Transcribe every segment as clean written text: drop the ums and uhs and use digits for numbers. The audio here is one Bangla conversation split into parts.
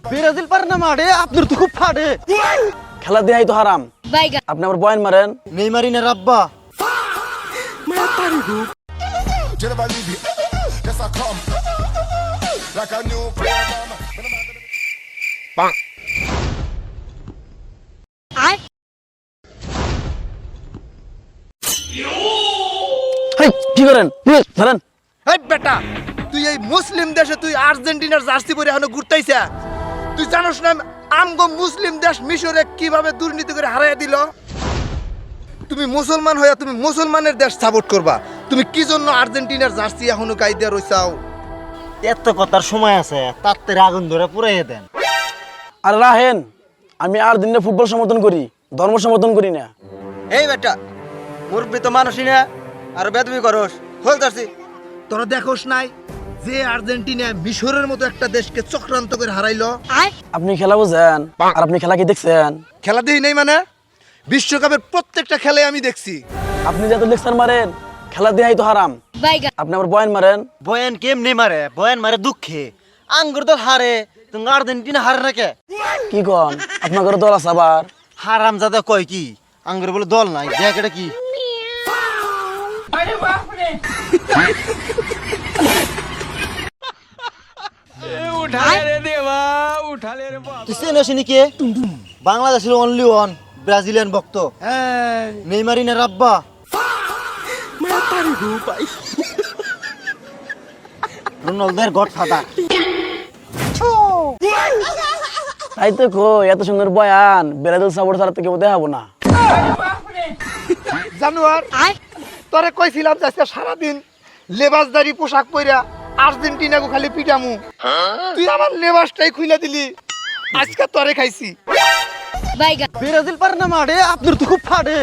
ব্রাজিল পারে না মারে, আপনার তো খুব ফাড়ে। খেলা দেখাই তো হারাম, আপনি আমার বয়ান মারেন। নেইমারি না রাব্বা। হেই, কি করেন ধরেন। এই বেটা, তুই এই মুসলিম দেশে তুই আর্জেন্টিনার জার্সি পরে এখনো ঘুরতাইছা? তুই জানোস না আমগো মুসলিম দেশ মিশরে কিভাবে দুর্নীতি করে হারাইয়া দিল? তুমি মুসলমান হইয়া তুমি মুসলমানের দেশ সাপোর্ট করবা, তুমি কি জন্য আর্জেন্টিনার জার্সি এখনো গাই দিয়া রইছাও? এত কথার সময় আছে, তার আগুন ধরে পুরাইয়ে দেন। আর রাহেন, আমি আর দিনে ফুটবল সমর্থন করি, ধর্ম সমর্থন করি না। এই বেটা, মুরব্বি তো মানুষই না, আর বেদবি করস। হল জার্সি। তোরা দেখোস নাই যে আর্জেন্টিনা মিশরের মতো একটা দেশকে চক্রান্ত করে হারাইলো? আপনি খেলা বুঝেন, আর আপনি খেলা কি দেখছেন? খেলা দেখি নেই মানে? বিশ্বকাপের প্রত্যেকটা খেলায় আমি দেখছি। আপনি যত লেকচার মারেন, খেলা দেখাই তো হারাম, আপনি আমার বয়ান মারেন। বয়ান কেমনে মারে? বয়ান মারে দুঃখে। আঙ্গুর তো হারে, তুমি আর্জেন্টিনা হারে না কে? কি কন, আপনার দল আছে আবার? হারাম জাদা কয় কি আঙ্গুর বলে দল নাই, দেখ এটা কি? তুই চেনস নি কে? বাংলাদেশের অনলি ওয়ান ব্রাজিলিয়ান ভক্ত নেইমারি না রাব্বা। রোনালদোর গডফাদার। তাই তো কই, এত সুন্দর বয়ান ব্রাজিল সাপোর্ট ছাড়া তো কেউ দেখাবো না। জানুয়ার, তোরে কইছিলাম যে আজকে সারাদিন লেবাসদারি পোশাক পইরা আর্জেন্টিনাকে খালি পিটামু, তুই আমার লেবাসটাই খুলে দিলি। আজকে তোরে খাইছি। ব্রাজিল পারে না মারে, আপনার তো খুব ফাড়ে।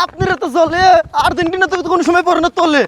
আপনারা তো চলে, আর্জেন্টিনা তো কোনো সময় পরে না তোলে।